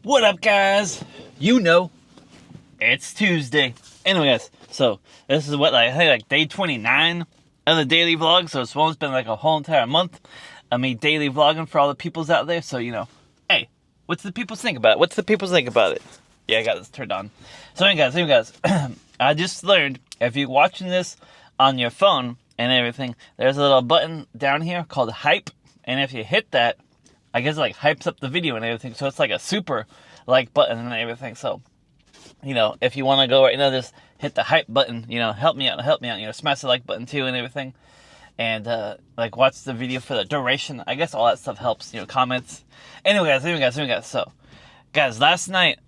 What up, guys? You know, it's Tuesday. Anyway, guys, so this is what, I think, like day 29 of the daily vlog. So it's almost been like a whole entire month of me daily vlogging for all the peoples out there. So, you know, hey, what's the peoples think about it? What's the peoples think about it? Yeah, I got this turned on. So, anyway, guys, I just learned if you're watching this on your phone and everything, there's a little button down here called hype. And if you hit that, I guess it like hypes up the video and everything. So it's like a super like button and everything. So, you know, if you want to go right now, just hit the hype button, you know, help me out, you know, smash the like button too and everything. And, like watch the video for the duration. I guess all that stuff helps, you know, comments. Anyway, guys. So, guys, last night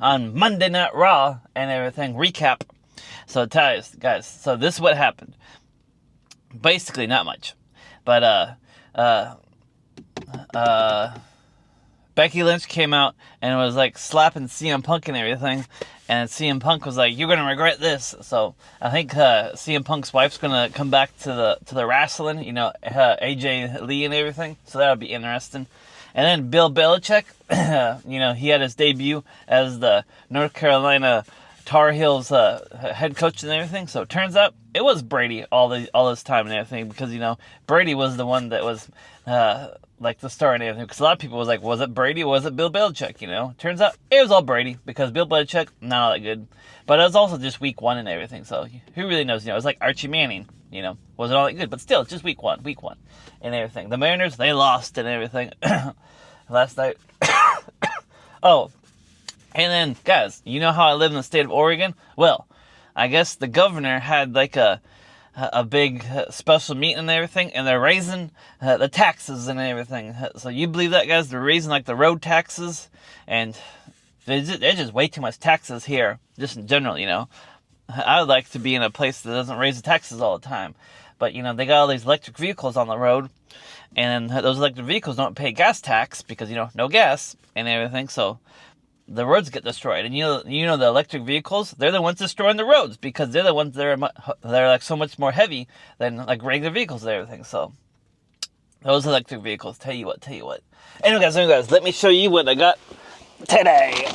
on Monday Night Raw and everything, recap. So, tell you guys, so this is what happened. Basically, not much. But, Becky Lynch came out and was like slapping CM Punk and everything, and CM Punk was like, "You're gonna regret this." So I think CM Punk's wife's gonna come back to the wrestling, you know, AJ Lee and everything. So that'll be interesting. And then Bill Belichick, you know, he had his debut as the North Carolina Tar Heels head coach and everything. So it turns out it was Brady all this time and everything, because, you know, Brady was the one that was like the star and everything. Because a lot of people was like, was it Brady or was it Bill Belichick? You know, turns out it was all Brady, because Bill Belichick, not all that good. But it was also just week one and everything. So who really knows? You know, it was like Archie Manning. You know, wasn't all that good, but still, just week one and everything. The Mariners, they lost and everything last night. Oh. And then, guys, you know how I live in the state of Oregon? Well, I guess the governor had like a big special meeting and everything, and they're raising the taxes and everything. So you believe that, guys? They're raising like the road taxes, and there's just way too much taxes here, just in general, you know. I would like to be in a place that doesn't raise the taxes all the time. But, you know, they got all these electric vehicles on the road, and those electric vehicles don't pay gas tax because, you know, no gas and everything, so the roads get destroyed. And you know the electric vehicles, they're the ones destroying the roads, because they're the ones that are like so much more heavy than like regular vehicles and everything. So those electric vehicles, tell you what. Anyway, guys, let me show you what I got today.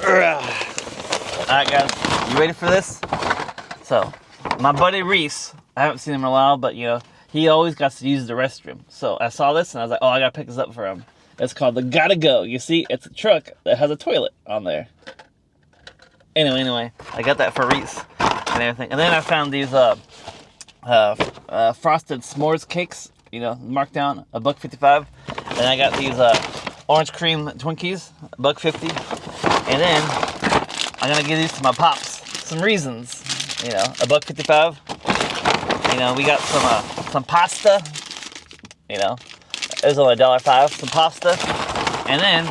Alright, guys, you ready for this? So, my buddy Reese, I haven't seen him in a while, but, you know, he always got to use the restroom. So I saw this and I was like, oh, I gotta pick this up for him. It's called the Gotta Go. You see, it's a truck that has a toilet on there. Anyway, I got that for Reese and everything. And then I found these frosted s'mores cakes, you know, marked down $1.55. And I got these orange cream Twinkies, $1.50. And then I'm gonna give these to my pops. Some reasons, you know, $1.55. You know, we got some pasta, you know. It was only $1.05, some pasta. And then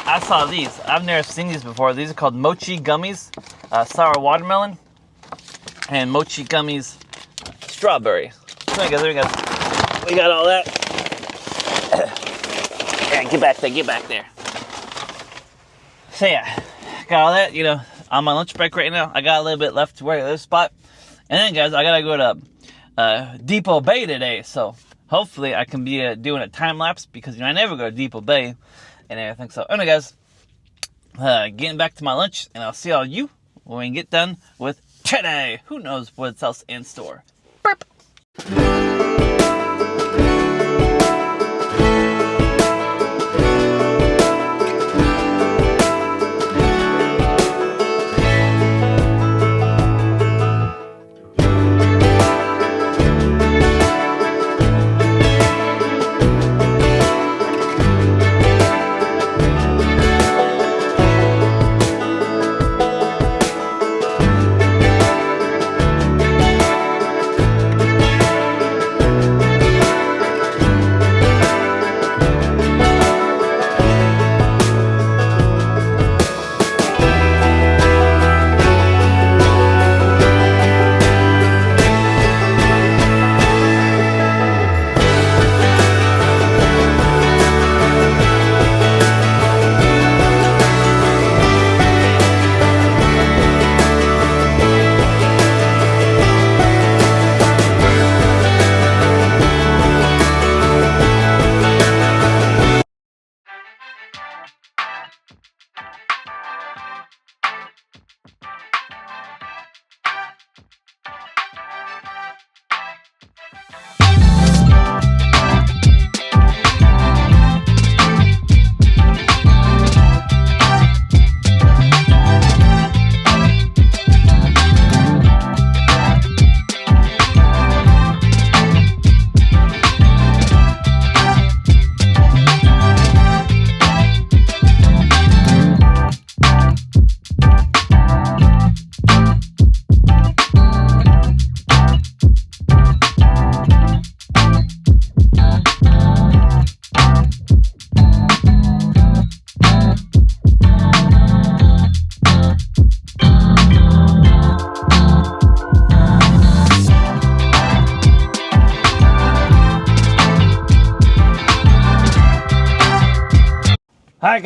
I saw these. I've never seen these before. These are called mochi gummies, sour watermelon, and mochi gummies, strawberry. There we go. We got all that. Yeah, get back there. So yeah, got all that, you know, on my lunch break right now. I got a little bit left to work at this spot. And then, guys, I gotta go to Depot Bay today, so hopefully I can be doing a time lapse, because, you know, I never go to Depot Bay and everything. So anyway, guys, getting back to my lunch, and I'll see all you when we get done with today. Who knows what's else in store? Burp.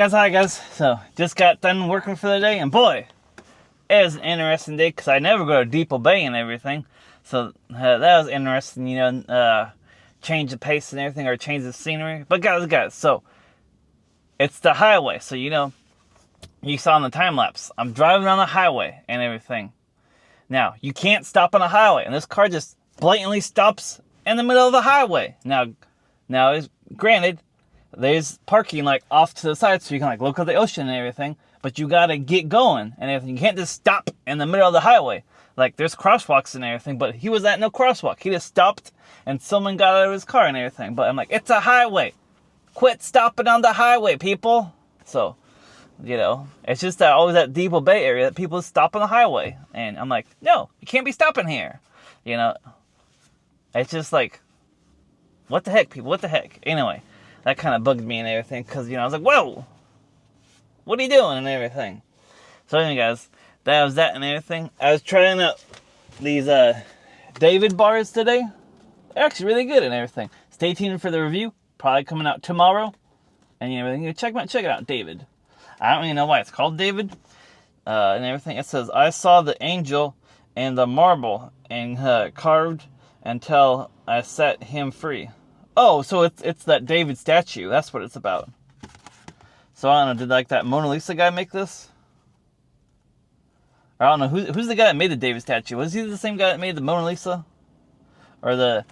Alright guys. So, just got done working for the day, and boy, it was an interesting day, because I never go to Depot Bay and everything. So, that was interesting, you know, change the pace and everything, or change the scenery. But guys, so, it's the highway. So, you know, you saw in the time lapse, I'm driving on the highway and everything. Now, you can't stop on the highway, and this car just blatantly stops in the middle of the highway. Now, is granted, there's parking like off to the side, so you can like look at the ocean and everything. But you gotta get going and everything. You can't just stop in the middle of the highway. Like there's crosswalks and everything, but he was at no crosswalk. He just stopped, and someone got out of his car and everything. But I'm like, it's a highway. Quit stopping on the highway, people. So, you know, it's just that always that Depot Bay area that people stop on the highway, and I'm like, no, you can't be stopping here. You know, it's just like, what the heck, people? What the heck? Anyway. That kind of bugged me and everything, because, you know, I was like, whoa, what are you doing and everything? So anyway, guys, that was that and everything. I was trying out these David bars today. They're actually really good and everything. Stay tuned for the review. Probably coming out tomorrow. And everything. You check it out, David. I don't really know why it's called David. And everything. It says, I saw the angel and the marble and carved until I set him free. Oh, so it's that David statue. That's what it's about. So I don't know, did like that Mona Lisa guy make this? Or I don't know, who's the guy that made the David statue? Was he the same guy that made the Mona Lisa? Or the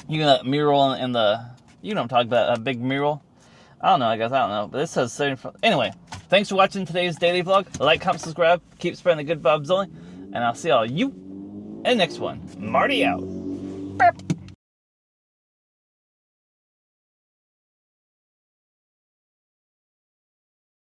you know, that mural in the, you know what I'm talking about, a big mural? I don't know, I don't know. But this says, anyway, thanks for watching today's daily vlog. Like, comment, subscribe, keep spreading the good vibes only. And I'll see all you in the next one. Marty out. Burp.